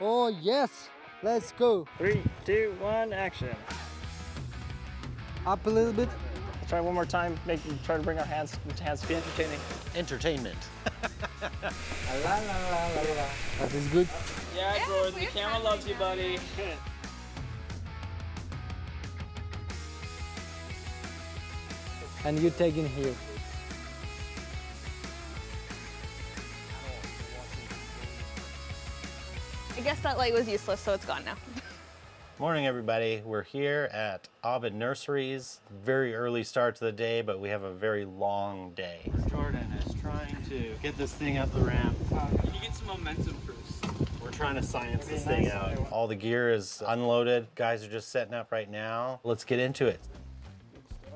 Oh yes, let's go. 3, 2, 1, action. Up a little bit. Let's try one more time. Try to bring our hands to be entertaining. Entertainment. That is good. Yeah, Jordan, the camera loves you, buddy. And you take in here. I guess that light was useless, so it's gone now. Morning, everybody. We're here at Aubin Nurseries. Very early start to the day, but we have a very long day. Jordan is trying to get this thing up the ramp. You get some momentum first. We're trying to science this thing out. All the gear is unloaded. Guys are just setting up right now. Let's get into it.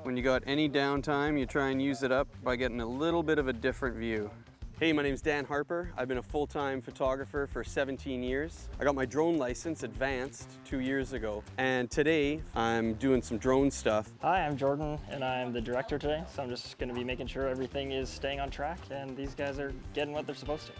When you got any downtime, you try and use it up by getting a little bit of a different view. Hey, my name's Dan Harper. I've been a full-time photographer for 17 years. I got my drone license advanced 2 years ago, and today I'm doing some drone stuff. Hi, I'm Jordan, and I'm the director today, so I'm just going to be making sure everything is staying on track and these guys are getting what they're supposed to.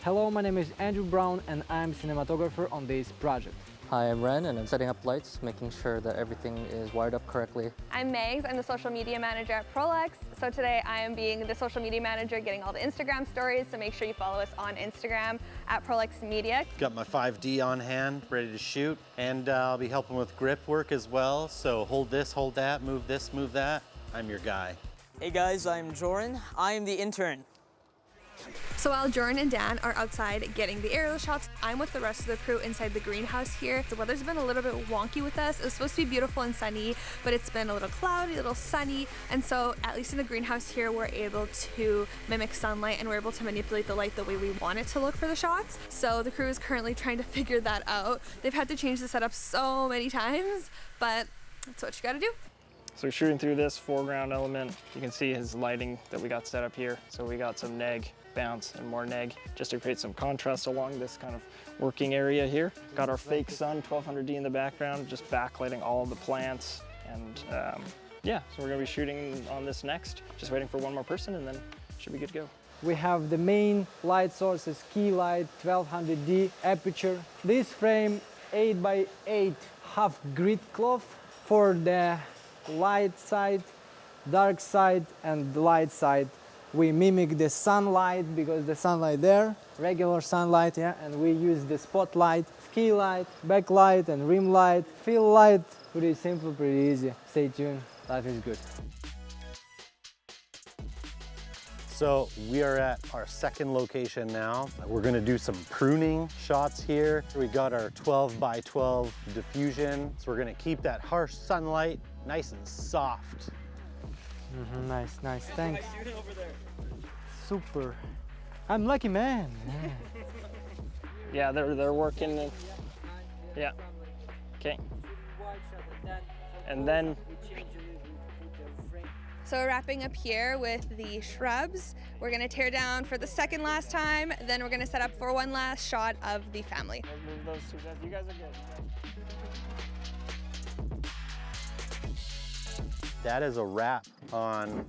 Hello, my name is Andrew Brown and I'm cinematographer on this project. Hi, I'm Ren and I'm setting up lights, making sure that everything is wired up correctly. I'm Megs, I'm the social media manager at Prolex. So today I am being the social media manager, getting all the Instagram stories, so make sure you follow us on Instagram at Prolex Media. Got my 5D on hand, ready to shoot, and I'll be helping with grip work as well. So hold this, hold that, move this, move that. I'm your guy. Hey guys, I'm Joran. I am the intern. So while Jordan and Dan are outside getting the aerial shots, I'm with the rest of the crew inside the greenhouse here. The weather's been a little bit wonky with us. It was supposed to be beautiful and sunny, but it's been a little cloudy, a little sunny, and so at least in the greenhouse here, we're able to mimic sunlight and we're able to manipulate the light the way we want it to look for the shots. So the crew is currently trying to figure that out. They've had to change the setup so many times, but that's what you gotta do. So shooting through this foreground element, you can see his lighting that we got set up here. So we got some neg, bounce, and more neg, just to create some contrast along this kind of working area here. Got our fake sun, 1200D in the background, just backlighting all of the plants. And yeah, so we're gonna be shooting on this next. Just waiting for one more person and then should be good to go. We have the main light sources, key light, 1200D aperture. This frame 8x8 half grid cloth for the light side, dark side, and the light side. We mimic the sunlight because the sunlight there, regular sunlight, yeah, and we use the spotlight, ski light, backlight, and rim light, fill light. Pretty simple, pretty easy. Stay tuned, life is good. So we are at our second location now. We're gonna do some pruning shots here. We got our 12x12 diffusion. So we're gonna keep that harsh sunlight nice and soft. Nice, nice, thanks. Super. I'm lucky man. Yeah, they're working. Yeah. Okay. And then So we're wrapping up here with the shrubs. We're gonna tear down for the second last time, then we're gonna set up for one last shot of the family. move those two guys. You guys are good. That is a wrap on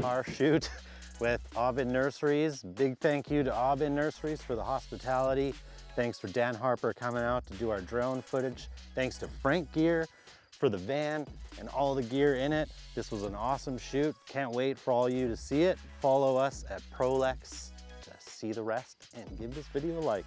our shoot with Aubin Nurseries. Big thank you to Aubin Nurseries for the hospitality. Thanks for Dan Harper coming out to do our drone footage. Thanks to Frank Gear for the van and all the gear in it. This was an awesome shoot. Can't wait for all you to see it. Follow us at Prolex to see the rest and give this video a like.